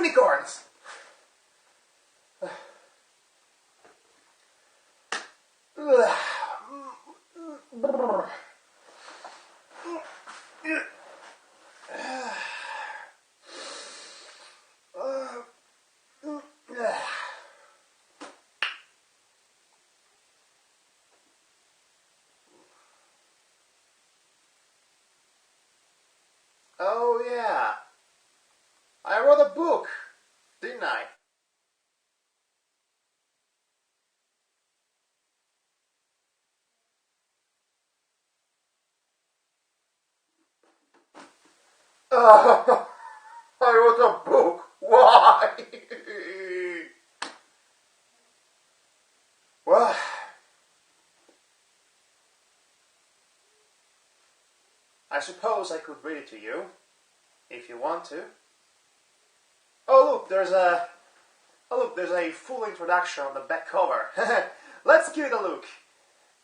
unicorns! Oh yeah, I wrote a book, didn't I? I wrote a book. Why? Well, I suppose I could read it to you, if you want to. There's a full introduction on the back cover. Let's give it a look.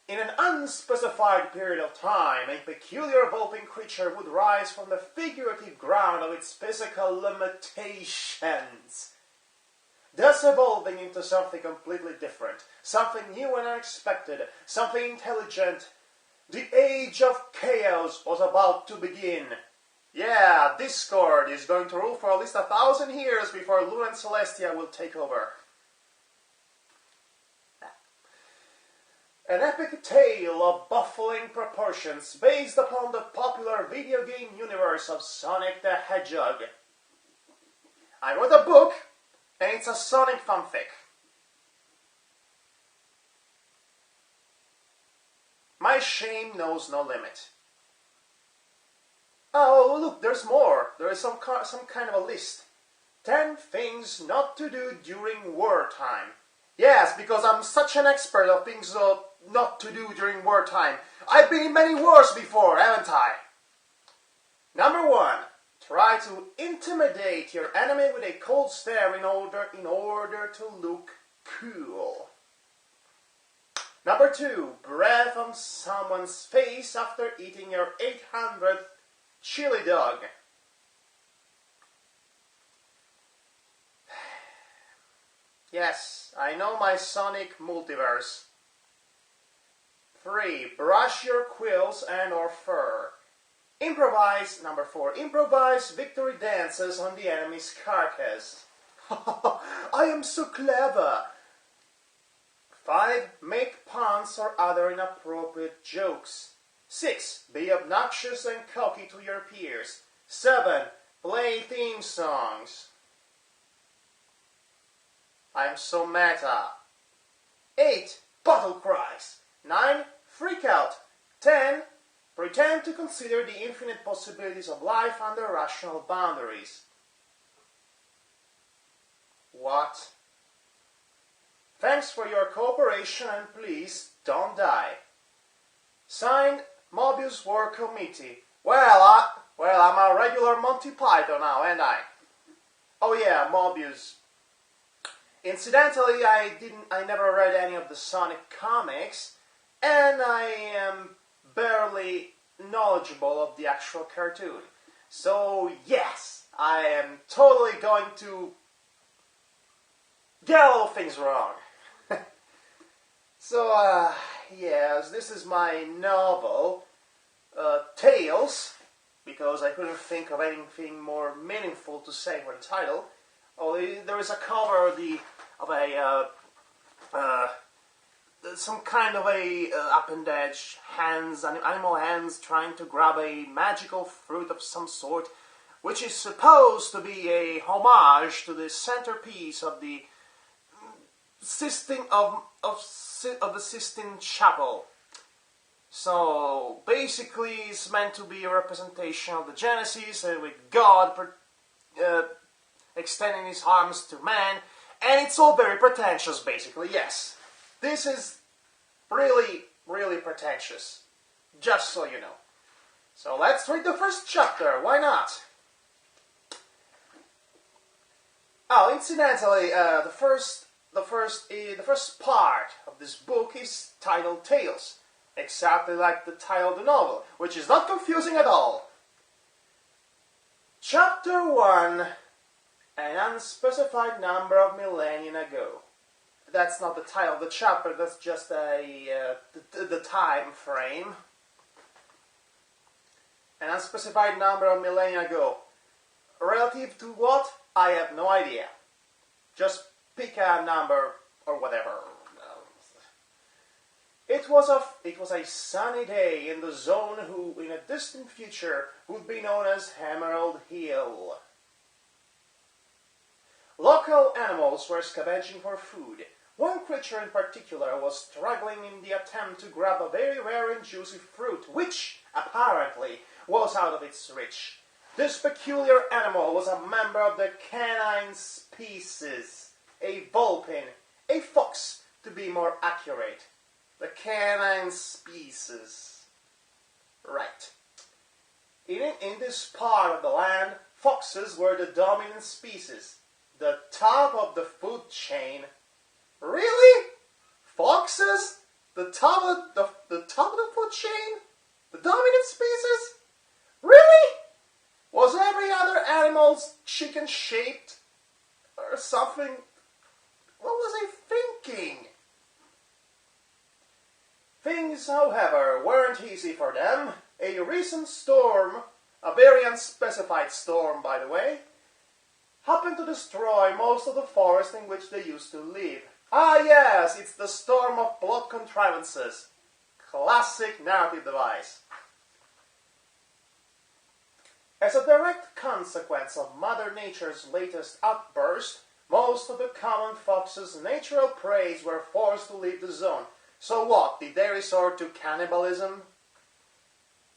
In an unspecified period of time, a peculiar evolving creature would rise from the figurative ground of its physical limitations, thus evolving into something completely different, something new and unexpected, something intelligent. The age of chaos was about to begin. Yeah, Discord is going to rule for at least 1,000 years before Luna and Celestia will take over. An epic tale of baffling proportions based upon the popular video game universe of Sonic the Hedgehog. I wrote a book, and it's a Sonic fanfic. My shame knows no limit. Oh, look, there's more. There is some kind of a list. 10 things not to do during wartime. Yes, because I'm such an expert of things not to do during wartime. I've been in many wars before, haven't I? Number 1. Try to intimidate your enemy with a cold stare in order to look cool. Number 2. Breath on someone's face after eating your 800th chili dog. Yes, I know my Sonic multiverse. 3. Brush your quills and or fur. Improvise. Number 4. Improvise victory dances on the enemy's carcass. I am so clever. 5. Make puns or other inappropriate jokes. 6. Be obnoxious and cocky to your peers. 7. Play theme songs. I'm so meta. 8. Battle cries. 9. Freak out. 10. Pretend to consider the infinite possibilities of life under rational boundaries. What? Thanks for your cooperation and please don't die. Signed, Mobius War Committee. Well, I'm a regular Monty Python now, ain't I? Oh yeah, Mobius. Incidentally, I never read any of the Sonic comics, and I am barely knowledgeable of the actual cartoon. So yes, I am totally going to get all things wrong. So, yes, this is my novel, Tales, because I couldn't think of anything more meaningful to say for the title. Oh, there is a cover of some kind of a appendage, animal hands trying to grab a magical fruit of some sort, which is supposed to be a homage to the centerpiece of the Sistine of the Sistine Chapel. So basically, it's meant to be a representation of the Genesis, with God extending his arms to man, and it's all very pretentious, basically. Yes, this is really, really pretentious. Just so you know. So let's read the first chapter. Why not? Oh, incidentally, the first part of this book is titled Tales, exactly like the title of the novel, which is not confusing at all. Chapter 1, An unspecified number of millennia ago. That's not the title of the chapter, that's just the time frame. An unspecified number of millennia ago. Relative to what? I have no idea. Just pick a number or whatever. It was a sunny day in the zone who, in a distant future, would be known as Emerald Hill. Local animals were scavenging for food. One creature in particular was struggling in the attempt to grab a very rare and juicy fruit, which, apparently, was out of its reach. This peculiar animal was a member of the canine species, a vulpine, a fox, to be more accurate. The canine species. Right. In this part of the land, foxes were the dominant species. The top of the food chain. Really? Foxes? The top of the food chain? The dominant species? Really? Was every other animal chicken-shaped? Or something? What was I thinking? Things, however, weren't easy for them. A recent storm, a very unspecified storm, by the way, happened to destroy most of the forest in which they used to live. Ah yes, it's the storm of plot contrivances. Classic narrative device. As a direct consequence of Mother Nature's latest outburst, most of the common fox's natural prey were forced to leave the zone. So what, did they resort to cannibalism?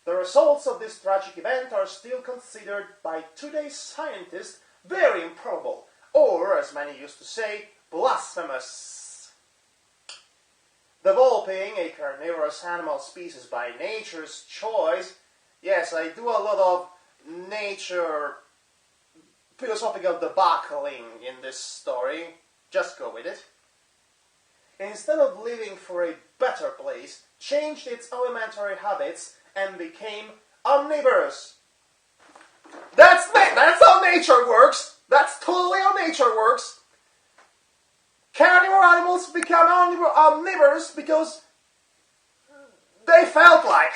The results of this tragic event are still considered by today's scientists very improbable, or, as many used to say, blasphemous. The vulpine, a carnivorous animal species by nature's choice, yes, I do a lot of nature philosophical debacling in this story, just go with it. Instead of living for a better place, changed its elementary habits and became omnivorous. That's how nature works. That's totally how nature works. Carnivore animals become omnivorous because they felt like.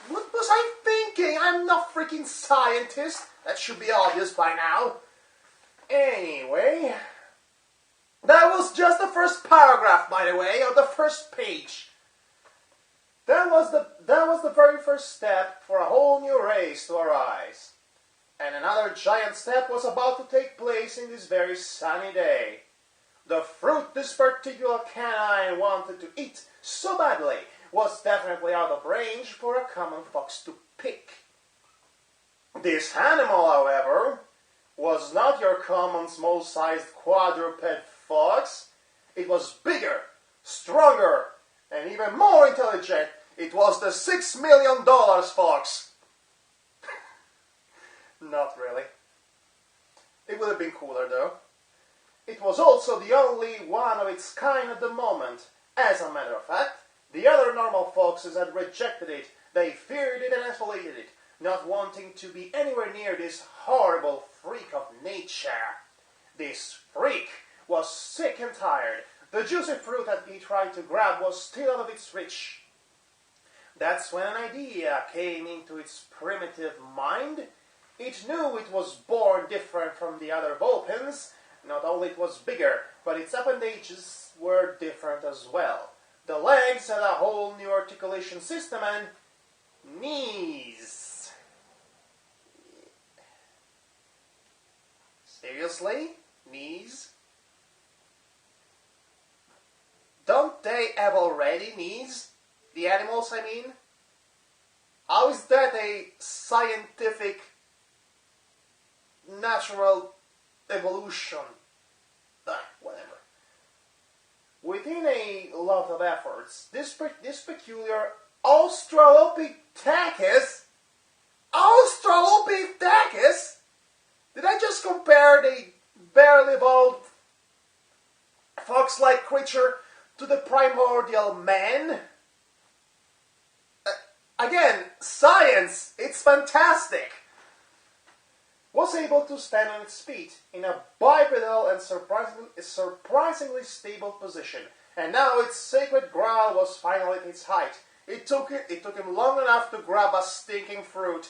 What was I thinking? I'm not a freaking scientist. That should be obvious by now. Anyway, that was just the first paragraph, by the way, of the first page. That was the very first step for a whole new race to arise. And another giant step was about to take place in this very sunny day. The fruit this particular canine wanted to eat so badly was definitely out of range for a common fox to pick. This animal, however, was not your common small-sized quadruped fox. It was bigger, stronger, and even more intelligent. It was the $6 million fox. Not really. It would have been cooler, though. It was also the only one of its kind at the moment. As a matter of fact, the other normal foxes had rejected it. They feared it and isolated it, not wanting to be anywhere near this horrible freak of nature. This freak was sick and tired. The juicy fruit that he tried to grab was still out of its reach. That's when an idea came into its primitive mind. It knew it was born different from the other vulpines. Not only it was bigger, but its appendages were different as well. The legs had a whole new articulation system and knees. Seriously? Knees? Don't they have already knees? The animals, I mean? How is that a scientific, natural evolution? Whatever. Within a lot of efforts, this peculiar Australopithecus, did I just compare the barely evolved fox-like creature to the primordial man? Again, science, it's fantastic. able to stand on its feet in a bipedal and surprisingly stable position, and now its sacred growl was finally at its height. It took him long enough to grab a stinking fruit.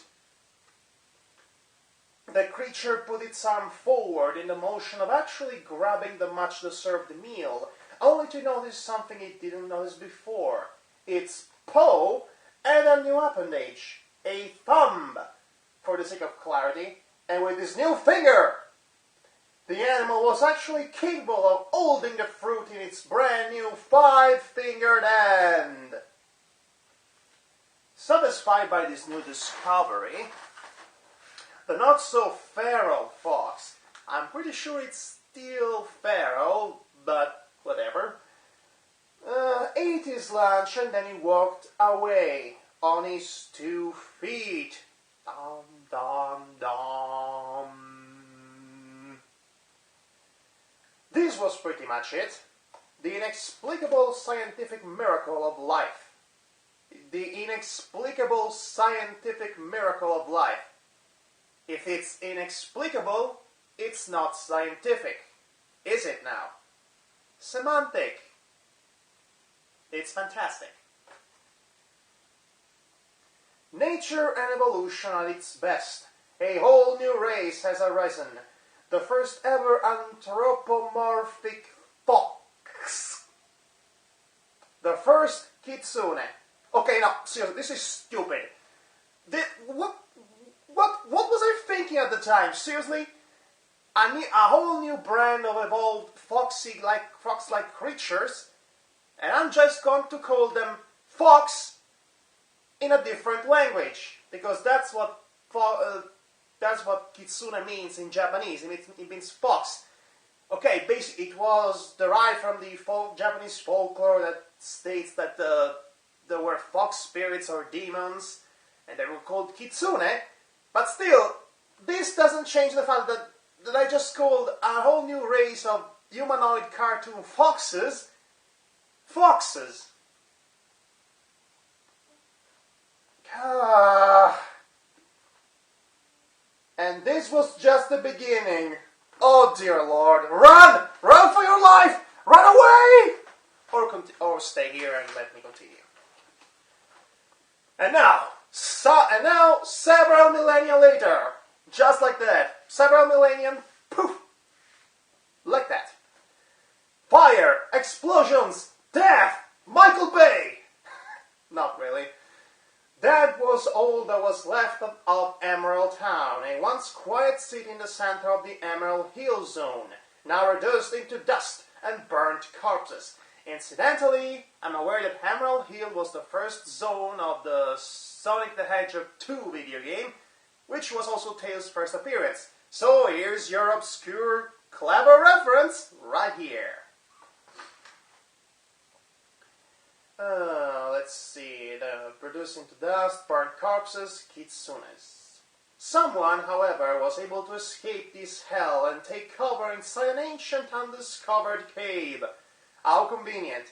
The creature put its arm forward in the motion of actually grabbing the much-deserved meal, only to notice something it didn't notice before. Its paw and a new appendage, a thumb, for the sake of clarity, and with his new finger. The animal was actually capable of holding the fruit in its brand new 5-fingered hand. Satisfied by this new discovery, the not-so-feral fox, I'm pretty sure it's still feral, but whatever, ate his lunch and then he walked away on his 2 feet. Dum, dum, dum. This was pretty much it. The inexplicable scientific miracle of life. The inexplicable scientific miracle of life. If it's inexplicable, it's not scientific. Is it now? Semantic. It's fantastic. Nature and evolution at its best. A whole new race has arisen. The first ever anthropomorphic fox. The first kitsune. Okay, now, seriously, this is stupid. What was I thinking at the time? Seriously? I need a whole new brand of evolved fox-like creatures, and I'm just going to call them fox in a different language, because that's what kitsune means in Japanese. It means fox. Okay, basically it was derived from the Japanese folklore that states that there were fox spirits or demons, and they were called kitsune. But still, this doesn't change the fact that I just called a whole new race of humanoid cartoon foxes, foxes. And this was just the beginning. Oh dear Lord, run! Run for your life! Run away! Or stay here and let me continue. And now, several millennia later, just like that, several millennium, poof, like that. Fire, explosions, death, Michael Bay. Not really. That was all that was left of Emerald Town, a once quiet city in the center of the Emerald Hill Zone, now reduced into dust and burnt corpses. Incidentally, I'm aware that Emerald Hill was the first zone of the Sonic the Hedgehog 2 video game, which was also Tails' first appearance. So here's your obscure, clever reference right here. Let's see, produced into dust, burnt corpses, kitsunes. Someone, however, was able to escape this hell and take cover inside an ancient undiscovered cave. How convenient.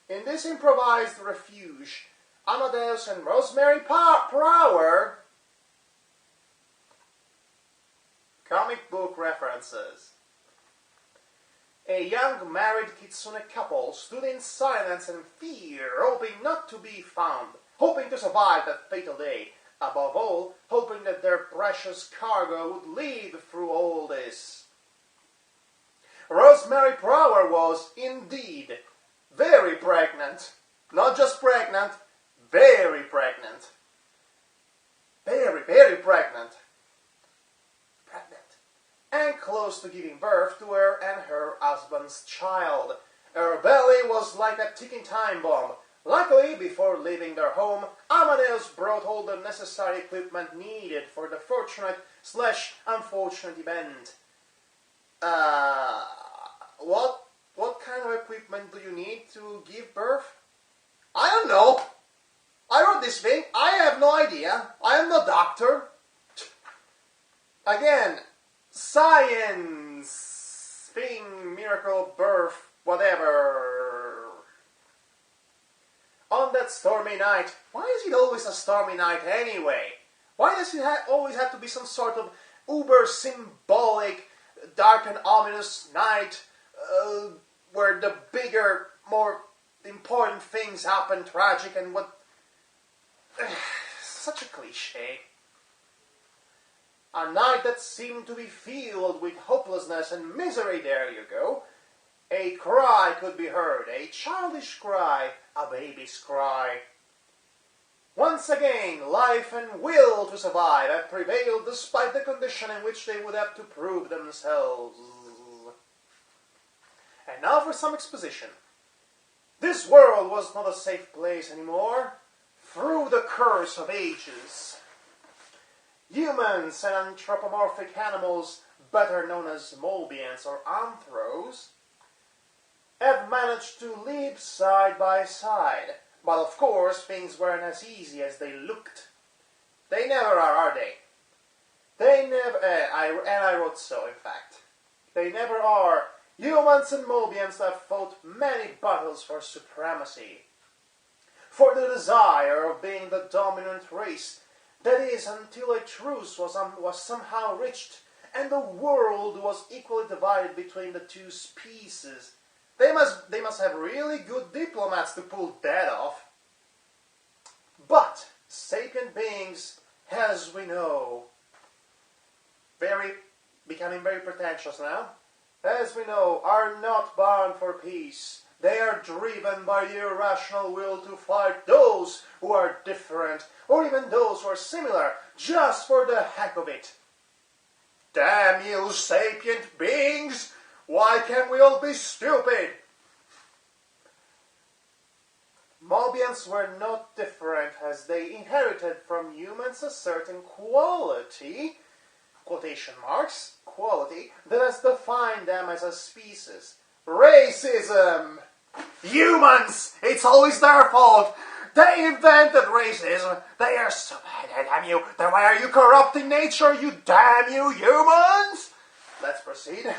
In this improvised refuge, Amadeus and Rosemary Prower, comic book references. A young married kitsune couple stood in silence and fear, hoping not to be found, hoping to survive that fatal day, above all, hoping that their precious cargo would live through all this. Rosemary Prower was, indeed, very pregnant. Not just pregnant, very pregnant. Very, very pregnant. And close to giving birth to her and her husband's child. Her belly was like a ticking time bomb. Luckily, before leaving their home, Amadeus brought all the necessary equipment needed for the fortunate/unfortunate event. What kind of equipment do you need to give birth? I don't know. I wrote this thing. I have no idea. I am no doctor. Again, science, thing, miracle, birth, whatever. On that stormy night, why is it always a stormy night anyway? Why does it always have to be some sort of uber-symbolic, dark and ominous night where the bigger, more important things happen, tragic, and what... Such a cliche. A night that seemed to be filled with hopelessness and misery, there you go. A cry could be heard, a childish cry, a baby's cry. Once again, life and will to survive have prevailed despite the condition in which they would have to prove themselves. And now for some exposition. This world was not a safe place anymore. Through the curse of ages, humans and anthropomorphic animals, better known as Mobians or Anthros, have managed to live side by side. But of course, things weren't as easy as they looked. They never are they? They never, I wrote so, in fact. They never are. Humans and Mobians have fought many battles for supremacy. For the desire of being the dominant race. That is, until a truce was somehow reached, and the world was equally divided between the two species. They must have really good diplomats to pull that off. But sapient beings, as we know, becoming very pretentious now, as we know, are not bound for peace. They are driven by the irrational will to fight those who are different, or even those who are similar, just for the heck of it. Damn you, sapient beings! Why can't we all be stupid? Mobians were not different, as they inherited from humans a certain quality, quotation marks, quality, that has defined them as a species. Racism! Humans! It's always their fault! They invented racism! They are so bad, damn you! Then why are you corrupting nature, you damn you humans? Let's proceed.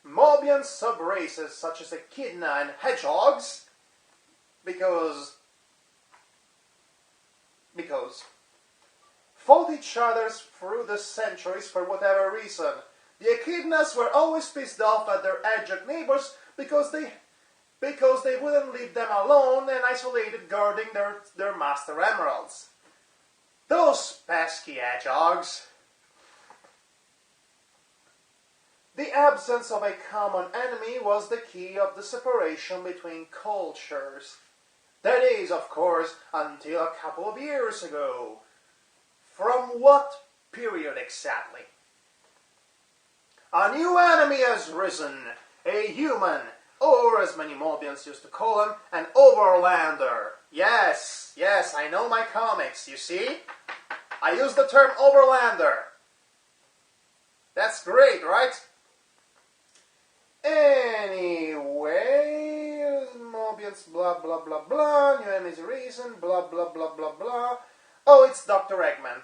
Mobian sub-races such as echidna and hedgehogs, because fought each other through the centuries for whatever reason. The echidnas were always pissed off at their hedgehog neighbors because they wouldn't leave them alone and isolated guarding their master emeralds. Those pesky hedgehogs. The absence of a common enemy was the key of the separation between cultures. That is, of course, until a couple of years ago. From what period exactly? A new enemy has risen, a human, or as many Mobians used to call him, an overlander. Yes, I know my comics, you see? I use the term overlander. That's great, right? Anyway, Mobians, blah, blah, blah, blah, new enemy's reason, blah, blah, blah, blah, blah. Oh, it's Dr. Eggman.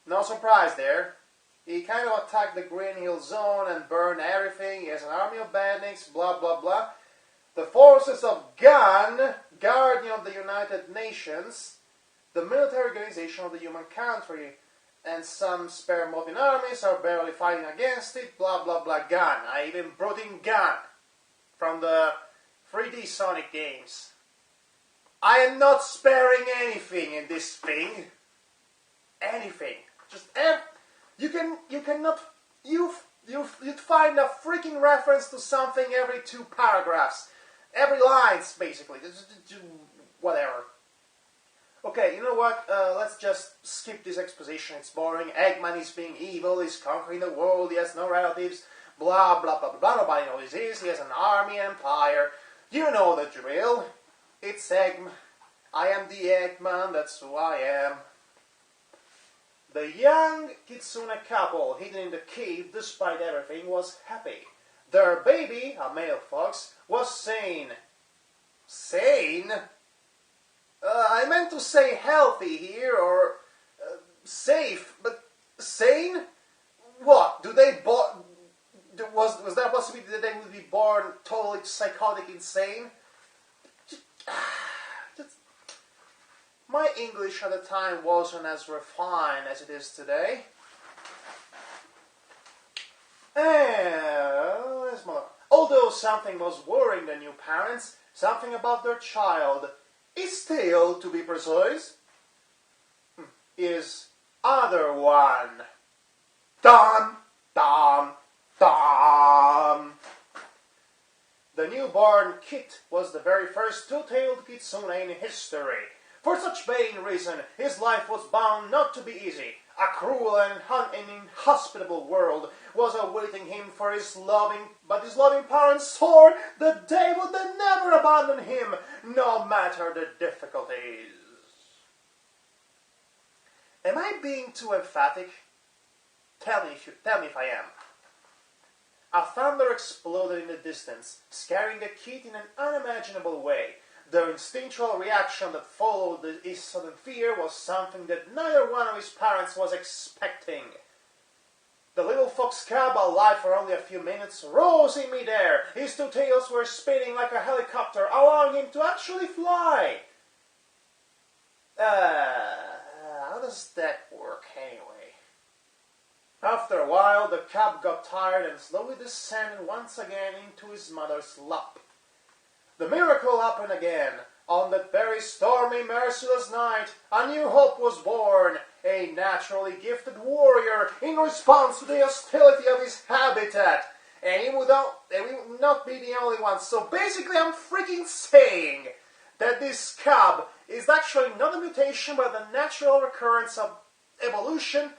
No surprise there. He kind of attacked the Green Hill Zone and burned everything. He has an army of bandits, blah, blah, blah. The forces of GAN, Guardian of the United Nations, the military organization of the human country, and some spare Mobian armies are barely fighting against it, blah, blah, blah, GAN. I even brought in GAN from the 3D Sonic games. I am not sparing anything in this thing. Anything. Just you'd find a freaking reference to something every 2 paragraphs. Every lines, basically. Whatever. Okay, you know what? Let's just skip this exposition. It's boring. Eggman is being evil. He's conquering the world. He has no relatives. Blah, blah, blah, blah. Nobody knows who he is. He has an army empire. You know the drill. It's Eggman. I am the Eggman. That's who I am. The young Kitsune couple hidden in the cave despite everything was happy. Their baby, a male fox, was sane. Sane? I meant to say healthy here, or safe, but sane? What? Was there a possibility that they would be born totally psychotic insane? My English at the time wasn't as refined as it is today. something was worrying the new parents, something about their child. His tale, to be precise, is other one. Dum, dum, dum. The newborn kid was the very first two-tailed kitsune in history. For such vain reason, his life was bound not to be easy. A cruel and inhospitable world was awaiting him for his loving parents swore that they would never abandon him, no matter the difficulties. Am I being too emphatic? Tell me if I am. A thunder exploded in the distance, scaring the kid in an unimaginable way. The instinctual reaction that followed his sudden fear was something that neither one of his parents was expecting. The little fox cub, alive for only a few minutes, rose in midair. His two tails were spinning like a helicopter, allowing him to actually fly. How does that work anyway? After a while, the cub got tired and slowly descended once again into his mother's lap. The miracle happened again. On that very stormy, merciless night, a new hope was born. A naturally gifted warrior in response to the hostility of his habitat. And he would not be the only one. So basically, I'm freaking saying that this cub is actually not a mutation, but the natural recurrence of evolution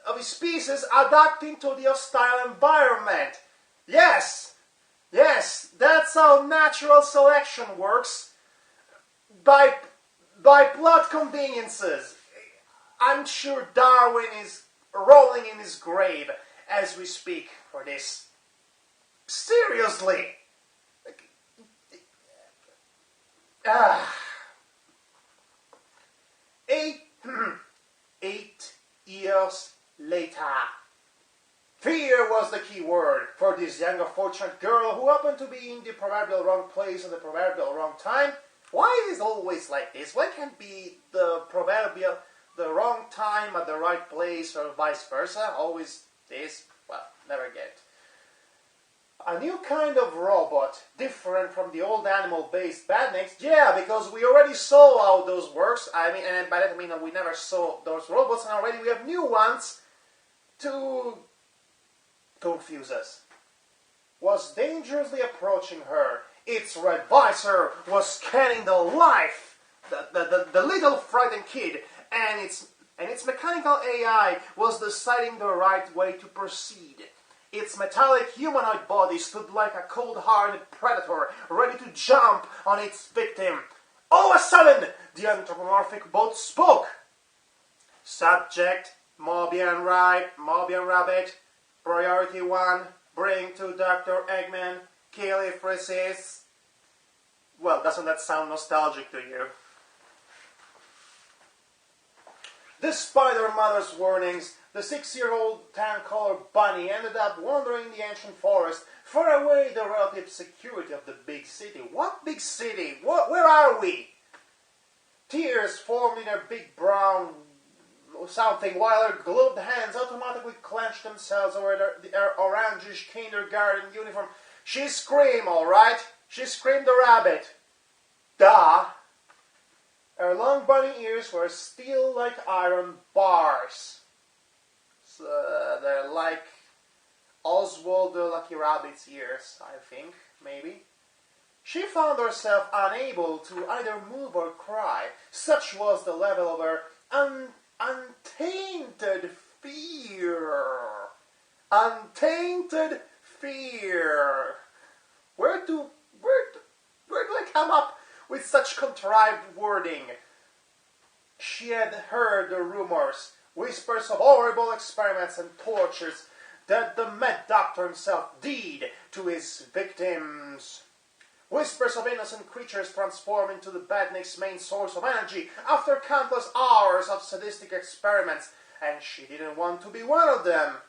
of his species adapting to the hostile environment. Yes, that's how natural selection works. By plot conveniences. I'm sure Darwin is rolling in his grave as we speak for this. Seriously. 8 years later. Fear was the key word for this young unfortunate girl who happened to be in the proverbial wrong place at the proverbial wrong time. Why is it always like this? Why can't be the wrong time at the right place or vice versa? Always this? Well, never get it. A new kind of robot, different from the old animal-based badniks. Yeah, because we already saw how those works. And by that I mean that we never saw those robots, and already we have new ones to confuse us. Was dangerously approaching her. Its red visor was scanning the little frightened kid, and its mechanical AI was deciding the right way to proceed. Its metallic humanoid body stood like a cold-hearted predator, ready to jump on its victim. All of a sudden, the anthropomorphic bot spoke. Subject, Mobian Rabbit, Priority 1, bring to Dr. Eggman, kill if resists. Well, doesn't that sound nostalgic to you? Despite her mother's warnings, the 6-year-old tan-colored bunny ended up wandering the ancient forest, far away the relative security of the big city. What big city? Where are we? Tears formed in her big brown something, while her gloved hands automatically clenched themselves over her orangish kindergarten uniform. She screamed, all right? She screamed the rabbit. Duh. Her long bunny ears were steel like iron bars. So they're like Oswald the Lucky Rabbit's ears, I think, maybe. She found herself unable to either move or cry. Such was the level of her untainted fear. Untainted fear. Where do I come up with such contrived wording? She had heard the rumors, whispers of horrible experiments and tortures that the mad doctor himself did to his victims. Whispers of innocent creatures transformed into the badnik's main source of energy after countless hours of sadistic experiments, and she didn't want to be one of them.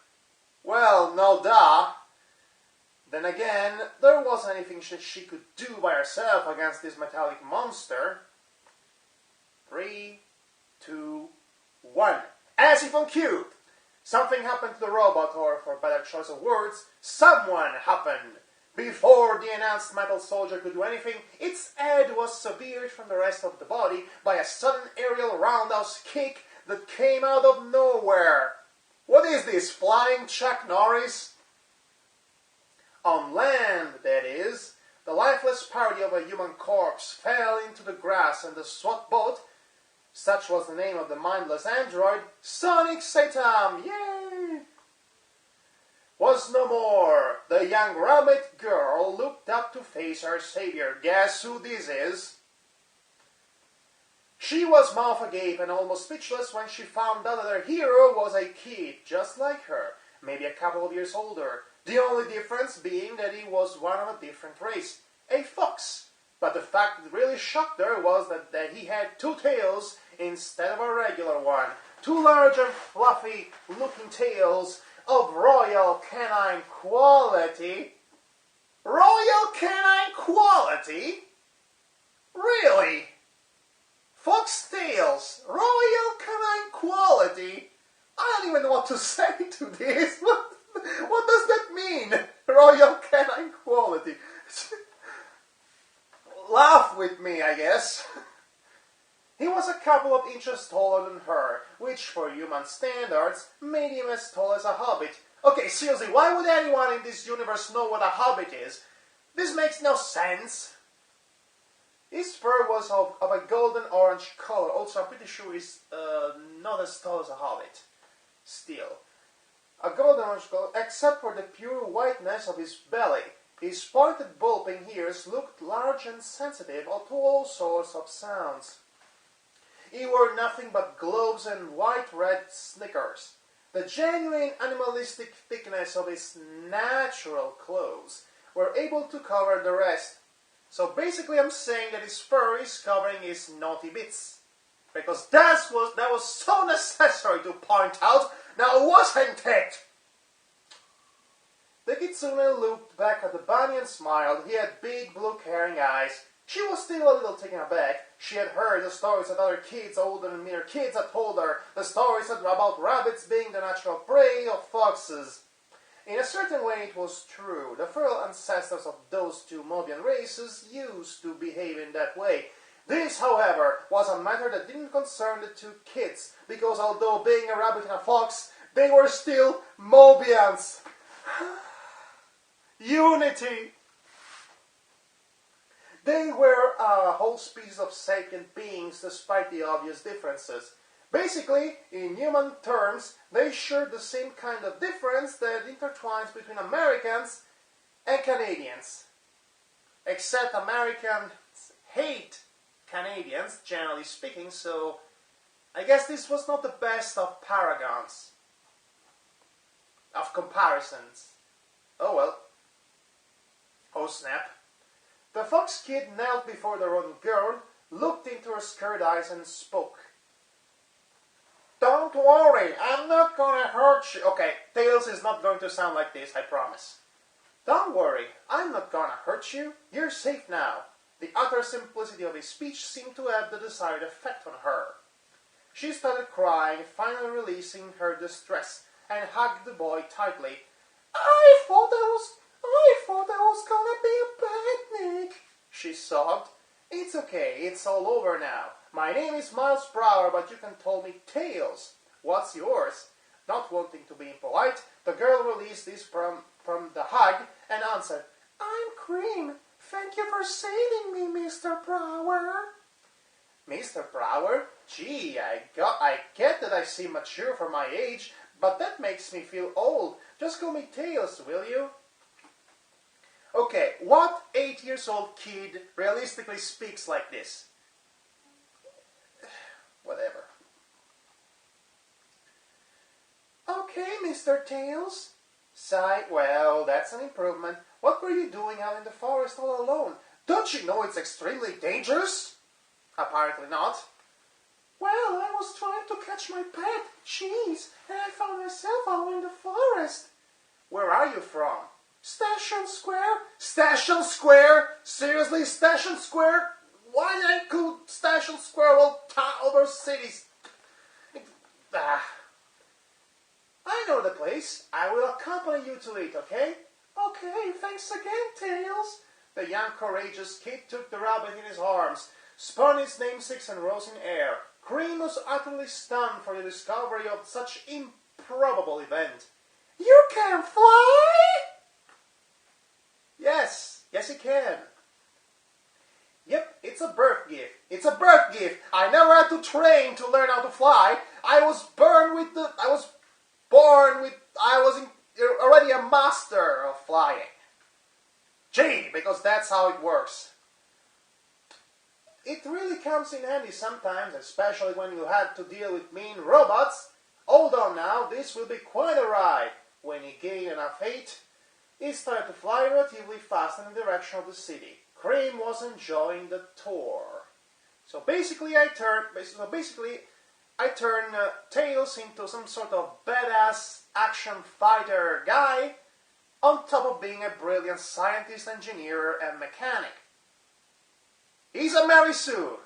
Well, no duh. Then again, there wasn't anything she could do by herself against this metallic monster. 3, 2, 1. As if on cue, something happened to the robot, or for better choice of words, someone happened Before the announced metal soldier could do anything, its head was severed from the rest of the body by a sudden aerial roundhouse kick that came out of nowhere. What is this, flying Chuck Norris? On land, that is, the lifeless parody of a human corpse fell into the grass and the SWAT boat, such was the name of the mindless android, Sonic Satan, yay! Was no more. The young rabbit girl looked up to face her savior. Guess who this is? She was mouth agape and almost speechless when she found out that her hero was a kid just like her, maybe a couple of years older. The only difference being that he was one of a different race, a fox. But the fact that really shocked her was that he had two tails instead of a regular one. Two large and fluffy looking tails of royal canine quality. Royal canine quality? Really? Fox tails, royal canine quality? I don't even know what to say to this. What does that mean? Royal canine quality. Laugh with me, I guess. He was a couple of inches taller than her, which for human standards made him as tall as a hobbit. Okay, seriously, why would anyone in this universe know what a hobbit is? This makes no sense. His fur was of a golden orange color. Also, I'm pretty sure he's not as tall as a hobbit. Still. A golden orange color, except for the pure whiteness of his belly. His pointed bulbing ears looked large and sensitive to all sorts of sounds. He wore nothing but gloves and white-red sneakers. The genuine animalistic thickness of his natural clothes were able to cover the rest. So basically I'm saying that his fur is covering his naughty bits. Because that was so necessary to point out, now wasn't it? The kitsune looked back at the bunny and smiled. He had big blue caring eyes. She was still a little taken aback. She had heard the stories that other kids older than mere kids had told her, the stories about rabbits being the natural prey of foxes. In a certain way it was true. The feral ancestors of those two Mobian races used to behave in that way. This, however, was a matter that didn't concern the two kids, because although being a rabbit and a fox, they were still Mobians. Unity! They were a whole species of sapient beings despite the obvious differences. Basically, in human terms, they shared the same kind of difference that intertwines between Americans and Canadians. Except Americans hate Canadians, generally speaking, so I guess this was not the best of paragons, of comparisons. Oh well. Oh snap. The fox kid knelt before the rodent girl, looked into her scared eyes and spoke. Don't worry, I'm not gonna hurt you. Okay, Tails is not going to sound like this, I promise. Don't worry, I'm not gonna hurt you. You're safe now. The utter simplicity of his speech seemed to have the desired effect on her. She started crying, finally releasing her distress, and hugged the boy tightly. I thought I was gonna be a picnic, she sobbed. It's okay, it's all over now. My name is Miles Brower, but you can call me Tails. What's yours? Not wanting to be impolite, the girl released this from the hug and answered, I'm Cream. Thank you for saving me, Mr. Brower. Mr. Brower? Gee, I get that I seem mature for my age, but that makes me feel old. Just call me Tails, will you? Okay, what 8-year-old kid realistically speaks like this? Whatever. Okay, Mr. Tails. Sigh, well, that's an improvement. What were you doing out in the forest all alone? Don't you know it's extremely dangerous? Apparently not. Well, I was trying to catch my pet, Cheese, and I found myself out in the forest. Where are you from? Station Square? Station Square? Seriously, Station Square? Why did I include Station Square over cities? I know the place. I will accompany you to it, okay? Okay, thanks again, Tails. The young courageous kid took the rabbit in his arms, spun his namesakes and rose in air. Cream was utterly stunned for the discovery of such improbable event. You can fly? Yes, he can. Yep, it's a birth gift. It's a birth gift. I never had to train to learn how to fly. I was already a master of flying. Gee, because that's how it works. It really comes in handy sometimes, especially when you had to deal with mean robots. Hold on now, this will be quite a ride. When he gained enough height, he started to fly relatively fast in the direction of the city. Cream was enjoying the tour. So basically I turned Tails into some sort of badass action fighter guy, on top of being a brilliant scientist, engineer, and mechanic. He's a Mary Sue.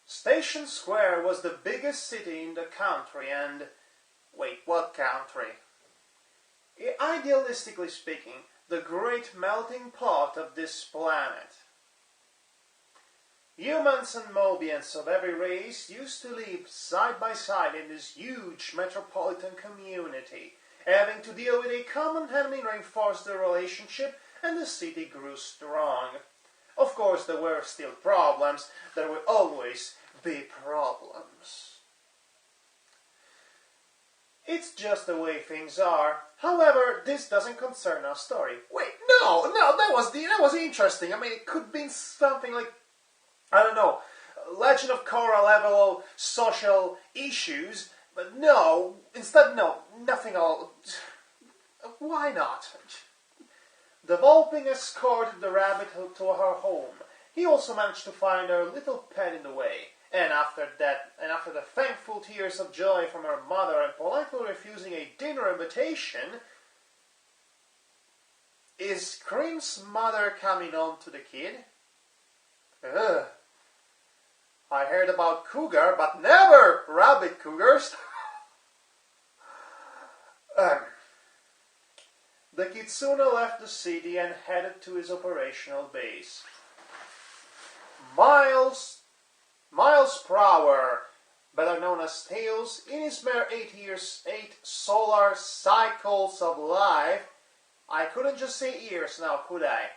Station Square was the biggest city in the country and... Wait, what country? Idealistically speaking, the great melting pot of this planet. Humans and Mobians of every race used to live side by side in this huge metropolitan community. Having to deal with a common enemy reinforced the relationship, and the city grew strong. Of course, there were still problems. There will always be problems. It's just the way things are. However, this doesn't concern our story. Wait, no, that was interesting. I mean, it could be something like, I don't know, Legend of Korra level social issues, but no, instead no, nothing all. Why not? The Volping escorted the rabbit to her home. He also managed to find her little pet in the way. And after the thankful tears of joy from her mother and politely refusing a dinner invitation, is Cream's mother coming on to the kid? Ugh. I heard about cougar, but never rabbit cougars. The Kitsuna left the city and headed to his operational base. Miles per hour, better known as Tails, in his mere 8 solar cycles of life, I couldn't just say years now, could I?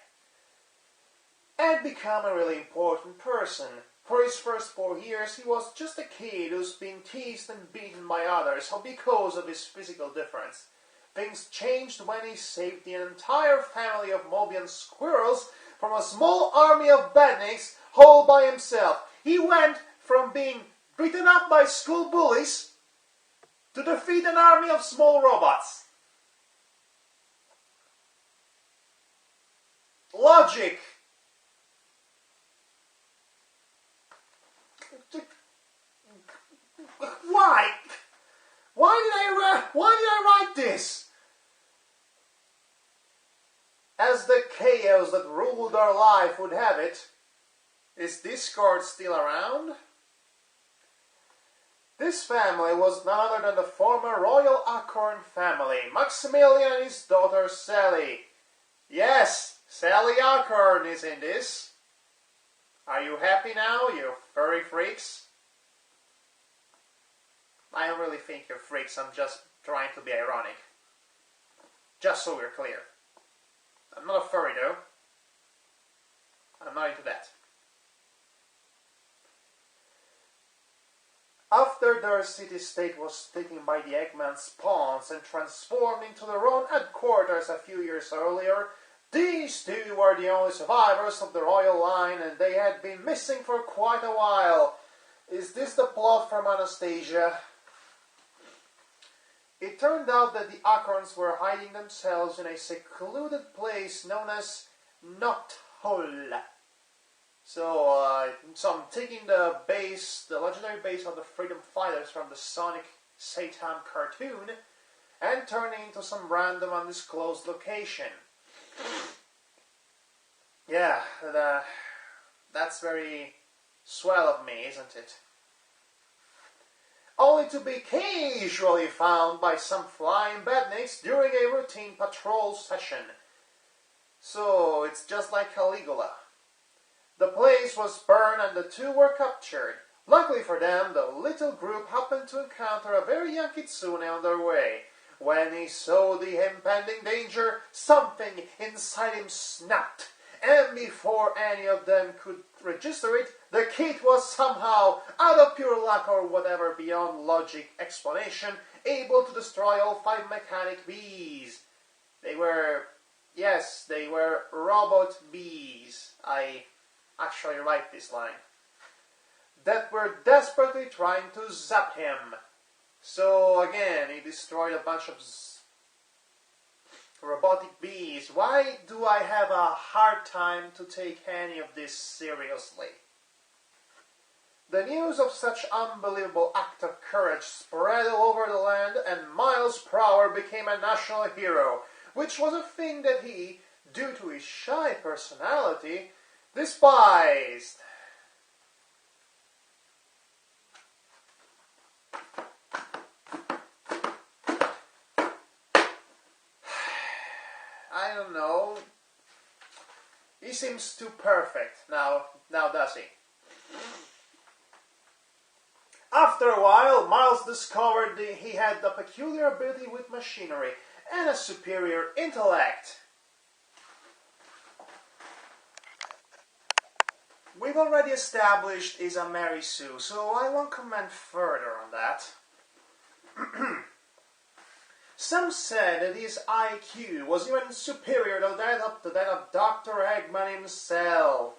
And become a really important person. For his first 4 years, he was just a kid who's been teased and beaten by others because of his physical difference. Things changed when he saved the entire family of Mobian squirrels from a small army of badniks all by himself. He went from being beaten up by school bullies to defeat an army of small robots. Logic. Why? Why did I write this? As the chaos that ruled our life would have it, is Discord still around? This family was none other than the former Royal Acorn family, Maximilian and his daughter Sally. Yes, Sally Acorn is in this. Are you happy now, you furry freaks? I don't really think you're freaks, I'm just trying to be ironic. Just so we're clear. I'm not a furry though. I'm not into that. After their city-state was taken by the Eggman's pawns and transformed into their own headquarters a few years earlier, these two were the only survivors of the royal line, and they had been missing for quite a while. Is this the plot from Anastasia? It turned out that the Acorns were hiding themselves in a secluded place known as Knothole. So I'm taking the legendary base of the Freedom Fighters from the Sonic Satan cartoon, and turning into some random undisclosed location. Yeah, that's very swell of me, isn't it? only to be casually found by some flying badniks during a routine patrol session. So it's just like Caligula. The place was burned and the two were captured. Luckily for them, the little group happened to encounter a very young kitsune on their way. When he saw the impending danger, something inside him snapped, and before any of them could register it, the kid was somehow, out of pure luck or whatever beyond logic explanation, able to destroy all 5 mechanic bees. They were robot bees. I actually write this line. That were desperately trying to zap him. So again, he destroyed a bunch of robotic bees. Why do I have a hard time to take any of this seriously? The news of such unbelievable act of courage spread all over the land, and Miles Prower became a national hero, which was a thing that he, due to his shy personality, despised. I don't know. He seems too perfect now does he? After a while, Miles discovered he had a peculiar ability with machinery and a superior intellect. We've already established he's a Mary Sue, so I won't comment further on that. Some said that his IQ was even superior to that of Dr. Eggman himself.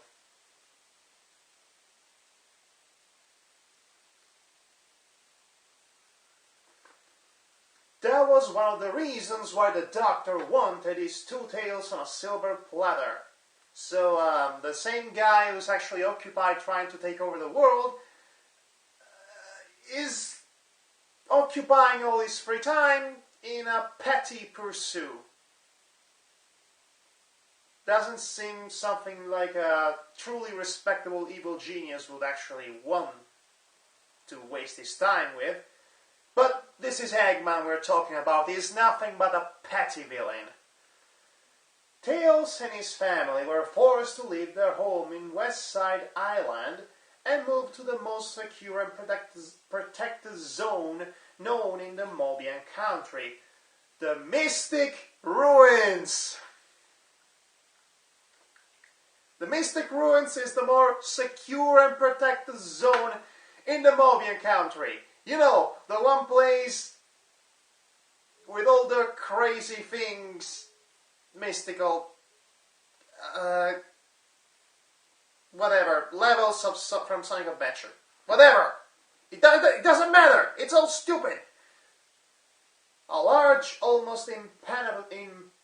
That was one of the reasons why the Doctor wanted his 2 tails on a silver platter. So the same guy who's actually occupied trying to take over the world is occupying all his free time in a petty pursuit. Doesn't seem something like a truly respectable evil genius would actually want to waste his time with. But this is Eggman we're talking about. He is nothing but a petty villain. Tails and his family were forced to leave their home in West Side Island and move to the most secure and protected zone known in the Mobian country, the Mystic Ruins. The Mystic Ruins is the more secure and protected zone in the Mobian country. You know, the one place with all the crazy things, mystical, whatever, levels from Sonic Adventure. Whatever. It doesn't matter. It's all stupid. A large, almost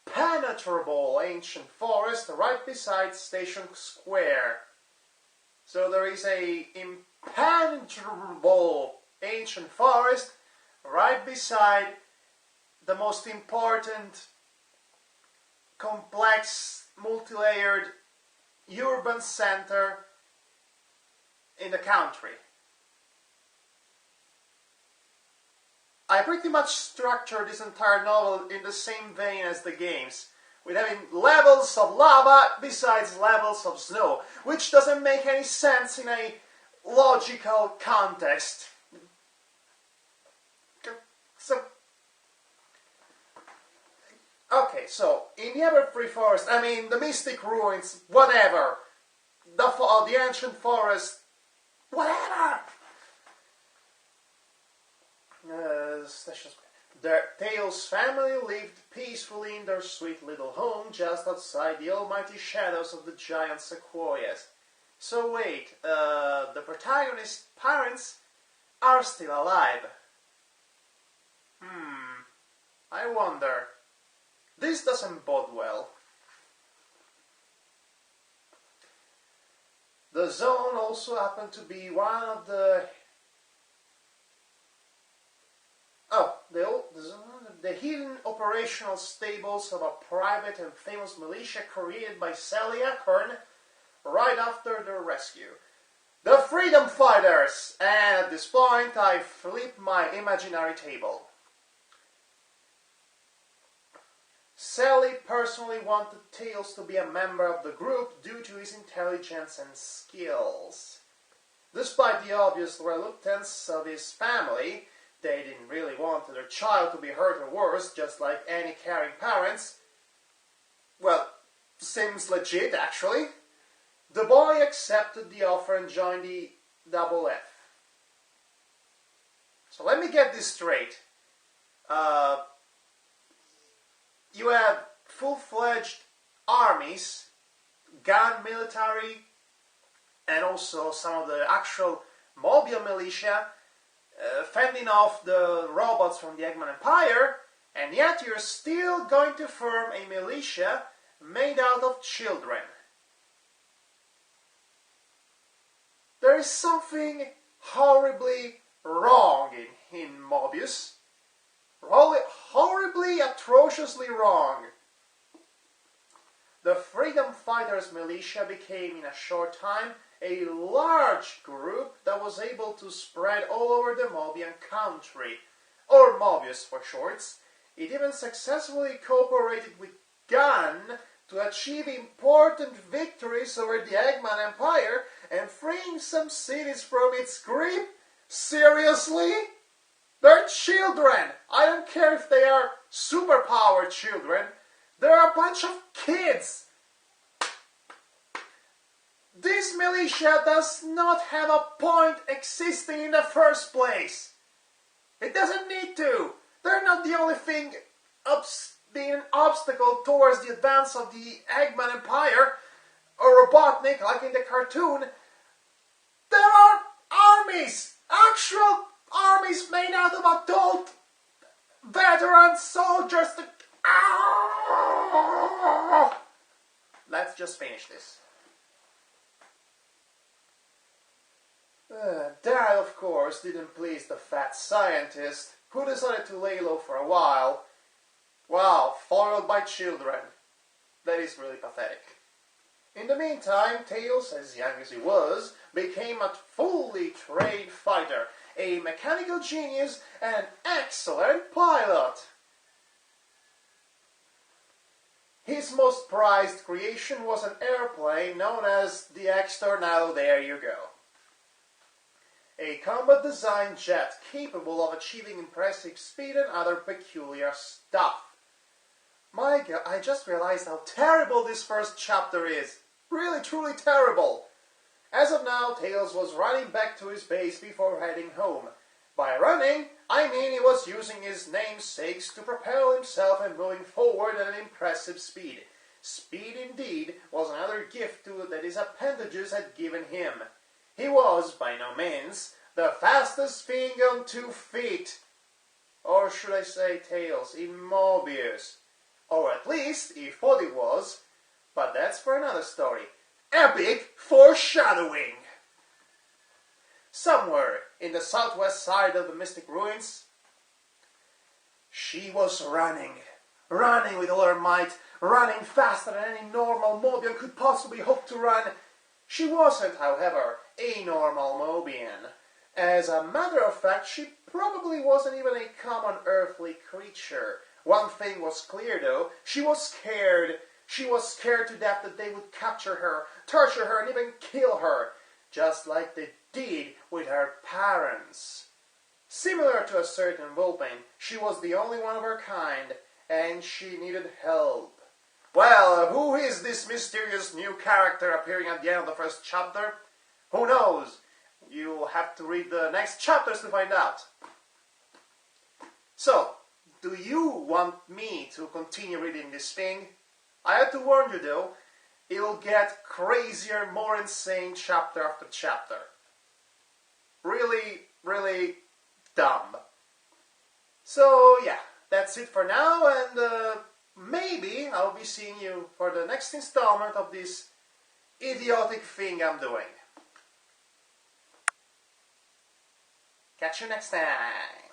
impenetrable ancient forest right beside Station Square. So there is a impenetrable ancient forest right beside the most important, complex, multi-layered urban center in the country. I pretty much structured this entire novel in the same vein as the games, with having levels of lava besides levels of snow, which doesn't make any sense in a logical context. So in the Everfree Forest, the Mystic Ruins, whatever, the ancient forest, whatever. Tails' family lived peacefully in their sweet little home just outside the almighty shadows of the giant sequoias. So wait, the protagonist's parents are still alive. I wonder. This doesn't bode well. The zone also happened to be one of the hidden operational stables of a private and famous militia created by Sally Acorn right after their rescue. The Freedom Fighters! And at this point I flip my imaginary table. Sally personally wanted Tails to be a member of the group due to his intelligence and skills. Despite the obvious reluctance of his family, they didn't really want their child to be hurt or worse, just like any caring parents. Well, seems legit actually. The boy accepted the offer and joined the Double F. So let me get this straight. You have full-fledged armies, gun military, and also some of the actual mobile militia fending off the robots from the Eggman Empire, and yet you're still going to form a militia made out of children. There is something horribly wrong in Mobius. Horribly, atrociously wrong. The Freedom Fighters militia became, in a short time, a large group that was able to spread all over the Mobian country, or Mobius for shorts. It even successfully cooperated with Gun to achieve important victories over the Eggman Empire and freeing some cities from its grip. Seriously? They're children! I don't care if they are superpowered children. They're a bunch of kids! This militia does not have a point existing in the first place. It doesn't need to. They're not the only thing being an obstacle towards the advance of the Eggman Empire or Robotnik like in the cartoon. There are armies! Actual armies made out of adult veteran soldiers that... Let's just finish this. That, of course, didn't please the fat scientist, who decided to lay low for a while. Wow, foiled by children. That is really pathetic. In the meantime, Tails, as young as he was, became a fully trained fighter, a mechanical genius, and an excellent pilot. His most prized creation was an airplane known as the X-Tornado. There you go. A combat design jet capable of achieving impressive speed and other peculiar stuff. My God, I just realized how terrible this first chapter is. Really, truly terrible. As of now, Tails was running back to his base before heading home. By running, I mean he was using his namesakes to propel himself and moving forward at an impressive speed. Speed, indeed, was another gift that his appendages had given him. He was, by no means, the fastest thing on 2 feet. Or should I say Tails, in Mobius. Or at least he thought it was. But that's for another story. Epic foreshadowing! Somewhere in the southwest side of the Mystic Ruins, she was running with all her might, running faster than any normal Mobian could possibly hope to run. She wasn't, however, a normal Mobian. As a matter of fact, she probably wasn't even a common earthly creature. One thing was clear, though. She was scared. She was scared to death that they would capture her, torture her, and even kill her, just like they did with her parents. Similar to a certain Vulpine, she was the only one of her kind, and she needed help. Well, who is this mysterious new character appearing at the end of the first chapter? Who knows? You'll have to read the next chapters to find out. So, do you want me to continue reading this thing? I have to warn you though, it'll get crazier, more insane chapter after chapter. Really, really dumb. So yeah, that's it for now, and maybe I'll be seeing you for the next installment of this idiotic thing I'm doing. Catch you next time.